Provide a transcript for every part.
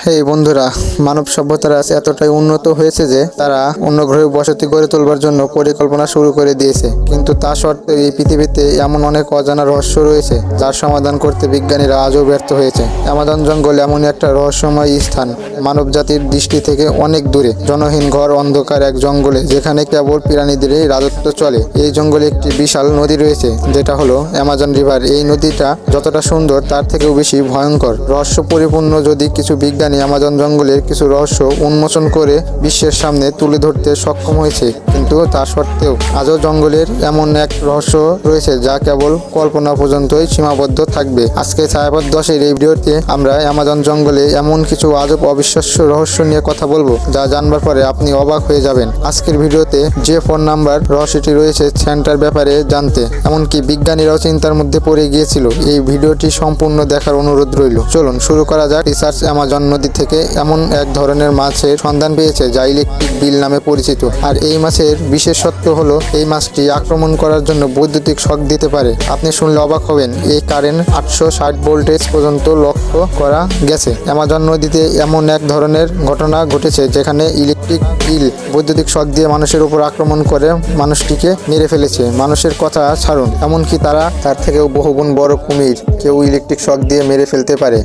হেই বন্ধুরা, মানব সভ্যতার আজ এতটাই উন্নত হয়েছে যে তারা অন্য গ্রহে বসতি গড়ে তোলবার জন্য পরিকল্পনা শুরু করে দিয়েছে। কিন্তু তা সত্ত্বেও এই পৃথিবীতে এমন অনেক অজানা রহস্য রয়েছে যার সমাধান করতে বিজ্ঞানীরা আজও ব্যর্থ হয়েছে। অ্যামাজন জঙ্গল এমন একটা রহস্যময় স্থান, মানব জাতির দৃষ্টি থেকে অনেক দূরে। জনহীন ঘর, অন্ধকার এক জঙ্গলে যেখানে কেবল প্রাণীদেরই রাজত্ব চলে। এই জঙ্গলে একটি বিশাল নদী রয়েছে, যেটা হলো অ্যামাজন রিভার। এই নদীটা যতটা সুন্দর তার থেকেও বেশি ভয়ঙ্কর, রহস্য পরিপূর্ণ। যদি কিছু বিজ্ঞানী অ্যামাজন জঙ্গলের কিছু রহস্য উন্মোচন করে বিশ্বের সামনে তুলে ধরতে সক্ষম হয়েছে, কিন্তু তা সত্ত্বেও আজও জঙ্গলের এমন এক রহস্য রয়েছে যা কেবল কল্পনা পর্যন্তই সীমাবদ্ধ থাকবে। আজকে ছায়াপথ 10-এর এই ভিডিওতে আমরা অ্যামাজন জঙ্গলে এমন কিছু আজব অবিশ্বাস্য রহস্য নিয়ে কথা বলবো যা জানবার পরে আপনি অবাক হয়ে যাবেন। আজকের ভিডিওতে যে ফোন নাম্বার রহস্যটি রয়েছে সেন্টার ব্যাপারে জানতে, এমনকি বিজ্ঞানীরাও চিন্তার মধ্যে পড়ে গিয়েছিল। এই ভিডিওটি সম্পূর্ণ দেখার অনুরোধ রইল। চলুন শুরু করা যাক। রিসার্চ অ্যামাজন নদী থেকে এমন এক ধরনের মাছের সন্ধান পেয়েছে যা ইলেকট্রিক বিল নামে পরিচিত। আর এই মাছের বিশেষত্ব হলো এই মাছটি আক্রমণ করার জন্য বৈদ্যুতিক শক দিতে পারে। আপনি শুনলে অবাক হবেন, এই কারেন্ট 860 ভোল্টেজ পর্যন্ত লক্ষ্য করা গেছে। অ্যামাজন নদীতে এমন এক ধরনের ঘটনা ঘটেছে যেখানে ইলেকট্রিক বিল বৈদ্যুতিক শক দিয়ে মানুষের উপর আক্রমণ করে মানুষটিকে মেরে ফেলেছে। মানুষের কথা ছাড়ুন, এমনকি তার থেকেও বহুগুণ বড় কুমির কেউ ইলেকট্রিক শক দিয়ে মেরে ফেলতে পারে।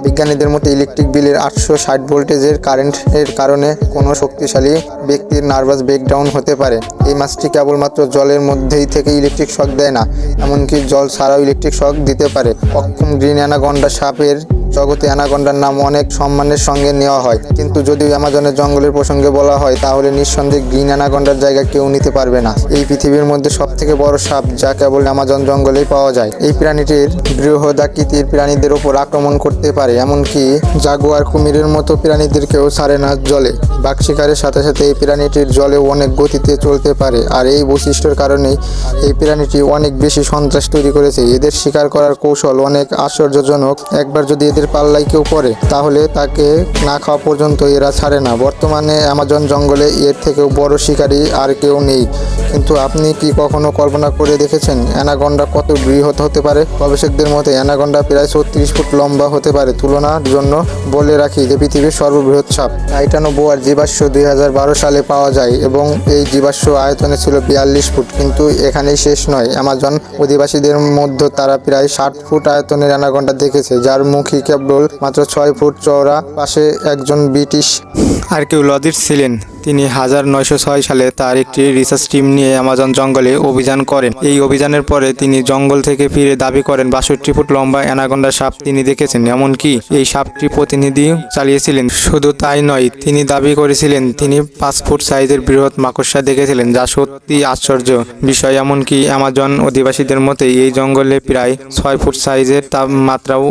বিজ্ঞানীদের মতে ইলেকট্রিক বিলের 860 ভোল্টেজের কারেন্টের কারণে কোনো শক্তিশালী ব্যক্তির নার্ভাস ব্রেকডাউন হতে পারে। এই মাছটি কেবলমাত্র জলের মধ্যেই থেকে ইলেকট্রিক শক দেয় না, এমনকি জল ছাড়াও ইলেকট্রিক শক দিতে পারে। অক্ষম গ্রিন অ্যানাকন্ডা সাপের জগতে অ্যানাকন্ডার নাম অনেক সম্মানের সঙ্গে নেওয়া হয়, কিন্তু যদি অ্যামাজনের জঙ্গলের প্রসঙ্গে বলা হয় তাহলে নিঃসন্দেহে গ্রিন অ্যানাকন্ডার জায়গা কেউ নিতে পারবে না। এই পৃথিবীর মধ্যে সবথেকে বড় সাপ যা কেবল অ্যামাজন জঙ্গলেই পাওয়া যায়। এই প্রাণীটির বৃহদাকৃতির প্রাণীদের উপর আক্রমণ করতে পারে, এমনকি জাগুয়ার, কুমিরের মতো প্রাণীদেরকেও ছাড়ে না জলে। বাঘ শিকারের সাথে সাথে এই প্রাণীটির জলেও অনেক গতিতে চলতে পারে, আর এই বৈশিষ্ট্যের কারণেই এই প্রাণীটি অনেক বেশি সন্ত্রাস তৈরি করেছে। এদের শিকার করার কৌশল অনেক আশ্চর্যজনক। একবার যদি এদের পাল্লায় কেউ পড়ে তাহলে তাকে না খাওয়া পর্যন্ত এরা ছাড়ে না। বর্তমানে অ্যামাজন জঙ্গলে এর থেকেও বড় শিকারী আর কেউ নেই। কিন্তু আপনি কি কখনো কল্পনা করে দেখেছেন অ্যানাকন্ডা কত বৃহৎ হতে পারে? গবেষকদের মতে অ্যানাকন্ডা প্রায় 36 ফুট লম্বা হতে পারে। তুলনার জন্য বলে রাখি যে পৃথিবীর সর্ববৃহৎ সাপ টাইটানোবোয়ার জীবাশ্ম 2012 সালে পাওয়া যায় এবং এই জীবাশ্ম আয়তনে ছিল 42 ফুট। কিন্তু এখানেই শেষ নয়। অ্যামাজন অধিবাসীদের মধ্যে তারা প্রায় 60 ফুট আয়তনের অ্যানাকন্ডা দেখেছে, যার মুখই কেবল মাত্র 6 ফুট চওড়া। পাশে একজন ব্রিটিশ আর্কিওলজিস্ট ছিলেন। তিনি 1906 সালে তার একটি রিসার্চ টিম নিয়ে অ্যামাজন জঙ্গলে অভিযান করেন। এই অভিযানের পরে তিনি জঙ্গল থেকে ফিরে দাবি করেন 62 ফুট লম্বা অ্যানাকন্ডা সাপ তিনি দেখেছেন, এমনকি এই সাপটি প্রতিনিধি চালিয়েছিলেন। শুধু তাই নয়, তিনি দাবি করেছিলেন তিনি 5 ফুট সাইজের বৃহৎ মাকড়সা দেখেছিলেন, যা সত্যি আশ্চর্য বিষয়। এমনকি অ্যামাজন অধিবাসীদের মতে এই জঙ্গলে প্রায় 6 ফুট সাইজের তাপমাত্রাও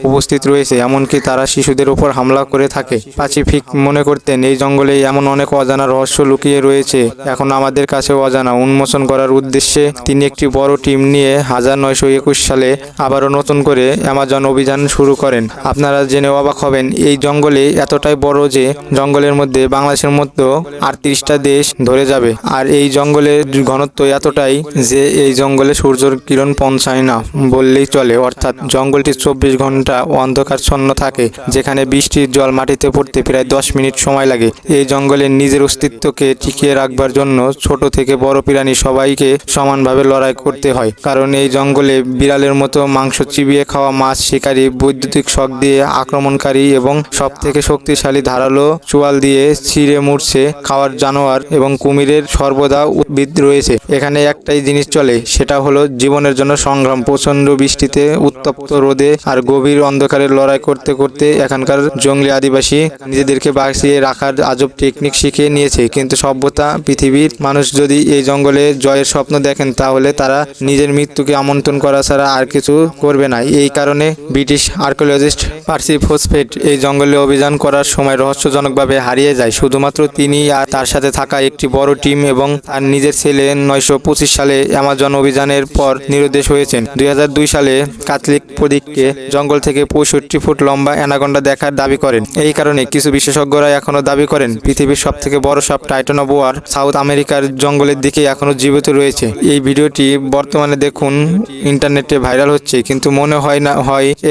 উপস্থিত রয়েছে, এমনকি তারা শিশুদের উপর হামলা করে থাকে। প্যাসিফিক মনে করতেন এই জঙ্গলে এমন অনেক অজানা রহস্য লুকিয়ে রয়েছে, এখন আমাদের কাছে অজানা। উন্মোচন করার উদ্দেশ্যে তিনি একটি বড় টিম নিয়ে 1921 সালে আবারও নতুন করে অ্যামাজন অভিযান শুরু করেন। আপনারা জেনে অবাক হবেন, এই জঙ্গলে এতটাই বড় যে জঙ্গলের মধ্যে বাংলাদেশের মধ্যে 38টা দেশ ধরে যাবে। আর এই জঙ্গলের ঘনত্ব এতটাই যে এই জঙ্গলে সূর্যের কিরণ পৌঁছায় না বললেই চলে, অর্থাৎ জঙ্গলটি 24 ঘন্টা অন্ধকারচ্ছন্ন থাকে, যেখানে বৃষ্টির জল মাটিতে পড়তে প্রায় 10 মিনিট সময় লাগে। এই জঙ্গলের নিজের অস্তিত্বকে টিকিয়ে রাখবার জন্য ছোট থেকে বড় প্রাণী সবাইকে সমানভাবে লড়াই করতে হয়, কারণ এই জঙ্গলে বিড়ালের মতো মাংস চিবিয়ে খাওয়া মাছ শিকারী, বৈদ্যুতিক শক দিয়ে আক্রমণকারী এবং সবথেকে শক্তিশালী ধারালো চোয়াল দিয়ে ছিঁড়ে মুড়ছে খাওয়ার জানোয়ার এবং কুমিরের সর্বদা উদ্ভিদ রয়েছে। এখানে একটাই জিনিস চলে, সেটা হলো জীবনের জন্য সংগ্রাম। প্রচন্ড বৃষ্টিতে, উত্তপ্ত রোদে আর গভীর অন্ধকারে লড়াই করতে করতে এখানকার জঙ্গলি আদিবাসী নিজেদেরকে বাঁচিয়ে রাখার আজব টেকনিক শিখে নিয়েছে। কিন্তু সভ্যতা, পৃথিবীর মানুষ যদি এই জঙ্গলে জয়ের স্বপ্ন দেখেন তাহলে তারা নিজের মৃত্যুকে আমন্ত্রণ করা ছাড়া আর কিছু করবে না। এই কারণে ব্রিটিশ আর্কিওলজিস্ট পার্সি ফোসফেট এই জঙ্গলে অভিযান করার সময় রহস্যজনকভাবে হারিয়ে যায়। শুধুমাত্র তিনি আর তার সাথে থাকা একটি বড় টিম এবং তার নিজের ছেলে 1925 সালে অ্যামাজন অভিযানের পর নিরুদ্দেশ হয়েছেন। 2002 সালে ক্যাথলিক প্রদীপকে জঙ্গল থেকে 65 ফুট লম্বা অ্যানাকন্ডা দেখার দাবি করেন। এই কারণে কিছু বিশেষজ্ঞরা এখনো দাবি করেন পৃথিবীর সবথেকে বড় সাপ টাইটানোবোয়ার সাউথ আমেরিকার জঙ্গলের দিকে এখনো জীবিত রয়েছে। এই ভিডিওটি বর্তমানে দেখুন ইন্টারনেটে ভাইরাল হচ্ছে, কিন্তু মনে হয় না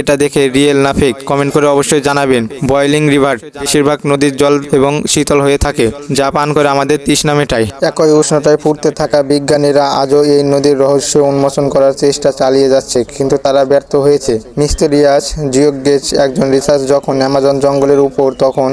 এটা দেখে রিয়েল না ফেক। কমেন্ট করে অবশ্যই জানাবেন। বয়লিং রিভার, বেশিরভাগ নদীর জল এবং শীতল হয়ে থাকে, যা পান করে আমাদের তৃষ্ণা মেটায়। একই উষ্ণতায় ফুটতে থাকা বিজ্ঞানীরা আজও এই নদীর রহস্য উন্মোচন করার চেষ্টা চালিয়ে যাচ্ছে, কিন্তু তারা ব্যর্থ হয়েছে। মিস্টেরিয়াস জিওগেজ একজন রিসার্চ যখন অ্যামাজন জঙ্গলের উপর, তখন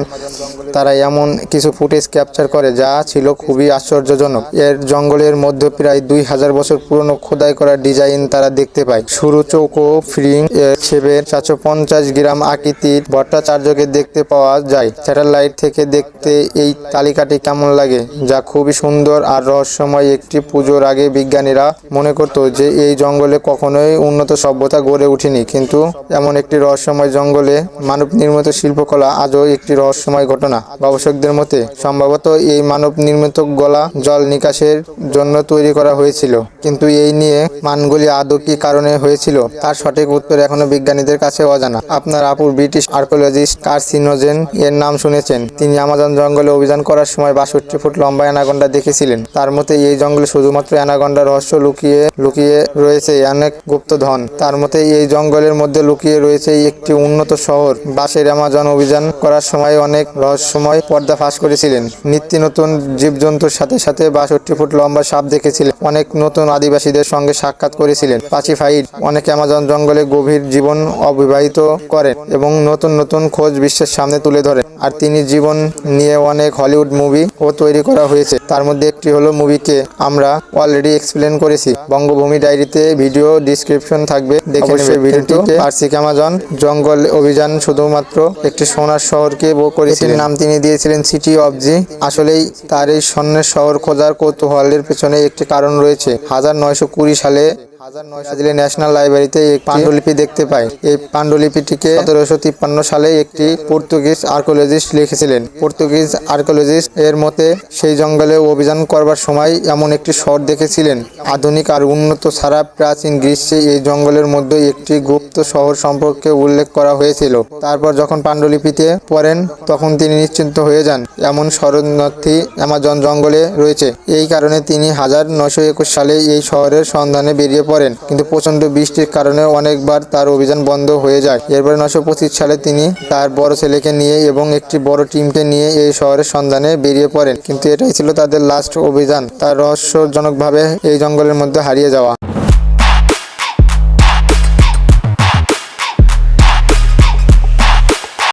তারা এমন কিছু ফুটেজ ক্যাপচার করে যা ছিল খুবই আশ্চর্যজনক। এর জঙ্গলের মধ্যে প্রায় 2000 বছর পুরনো খোদাই করা ডিজাইন তারা দেখতে পায়। শুরু চৌকো ফ্রিং শেপের 450 গ্রাম আকৃতির ভট্টাচার্যকে দেখতে পাওয়া যায়। স্যাটেলাইট থেকে দেখতে এই তালিকাটি কেমন লাগে, যা খুবই সুন্দর আর রহস্যময়। একটি পুজোর আগে বিজ্ঞানীরা মনে করত যে এই জঙ্গলে কখনোই উন্নত সভ্যতা গড়ে ওঠেনি, কিন্তু এমন একটি রহস্যময় জঙ্গলে মানব নির্মিত শিল্পকলা আজও একটি রহস্যময় ঘটনা। গবেষকদের মতে সম্ভবত এই মানব নির্মিত গলা জল নিকাশের জন্য তৈরি করা হয়েছিল, কিন্তু এই নিয়ে মানগুলি আদৌ কি কারণে হয়েছিল তার সঠিক উত্তর এখনো বিজ্ঞানীদের কাছে অজানা। আপনার আপুর ব্রিটিশ আর্কিওলজিস্ট কার্সিনোজেন এর নাম শুনেছেন। তিনি আমাজন জঙ্গলে অভিযান করার সময় 62 ফুট লম্বা অ্যানাকন্ডা দেখেছিলেন। তার মতে এই জঙ্গলে শুধুমাত্র অ্যানাকন্ডার রহস্য লুকিয়ে রয়েছে অনেক গুপ্তধন। তার মতে এই জঙ্গলের মধ্যে লুকিয়ে রয়েছে একটি উন্নত শহর। বাসের অ্যামাজন অভিযান করার সময় অনেক রহস্যময় পর্দা ফাঁস করেছিলেন। নিত্য নতুন জীবজন্তুর সাথে সাথে 62 ফুট লম্বা সাপ দেখেছিলেন। অনেক নতুন আদিবাসীদের সঙ্গে সাক্ষাৎ করেছিলেন। পাচিফাইড অনেক অ্যামাজন জঙ্গলে গভীর জীবন অবিবাহিত করেন এবং নতুন নতুন খোঁজ বিশ্বের সামনে তুলে ধরেন। আর তিনি জীবন নিয়ে অনেক হলিউড মুভি ও তৈরি করা হয়েছে। তার মধ্যে একটি হলো মুভিকে আমরা অলরেডি এক্সপ্লেন করেছি। বঙ্গভূমি ডায়েরিতে ভিডিও ডিসক্রিপশন থাকবে, দেখে নেবেন ভিডিওটিতে। আর্সিক অ্যামাজন জঙ্গল অভিযান শুধুমাত্র একটি সোনার শহরকে করেছিলেন। নাম তিনি দিয়েছিলেন সিটি অফ জি। আসলেই তার এই স্বর্ণের শহর খোঁজার কৌতূহলের পেছনে একটি কারণ রয়েছে। 1920 সালে ব্রাজিলের ন্যাশনাল লাইব্রেরিতে এক পাণ্ডুলিপি দেখতে পায়। এই পাণ্ডুলিপিটিকে 1753 সালে একটি পর্তুগিজ আর্কিওলজিস্ট লিখেছিলেন। পর্তুগিজ আর্কিওলজিস্ট এর মতে সেই জঙ্গলে অভিযান করবার সময় এমন একটি শহর দেখেছিলেন। আধুনিক আর উন্নত ছাড়া প্রাচীন গ্রীষ্মে এই জঙ্গলের মধ্যে একটি গুপ্ত শহর সম্পর্কে উল্লেখ করা হয়েছিল। তারপর যখন পাণ্ডুলিপিতে পড়েন তখন তিনি নিশ্চিন্ত হয়ে যান এমন শরণার্থী অ্যামাজন জঙ্গলে রয়েছে। এই কারণে তিনি 1921 সালে এই শহরের সন্ধানে বেরিয়ে পড়েন, কিন্তু প্রচন্ড বৃষ্টির কারণে অনেকবার তার অভিযান বন্ধ হয়ে যায়। এরপরে 1925 সালে তিনি তার বড় ছেলেকে নিয়ে এবং একটি বড় টিমকে নিয়ে এই শহরের সন্ধানে বেরিয়ে পড়েন, কিন্তু এটাই ছিল তাদের লাস্ট অভিযান, তার রহস্যজনকভাবে এই জঙ্গলের মধ্যে হারিয়ে যাওয়া।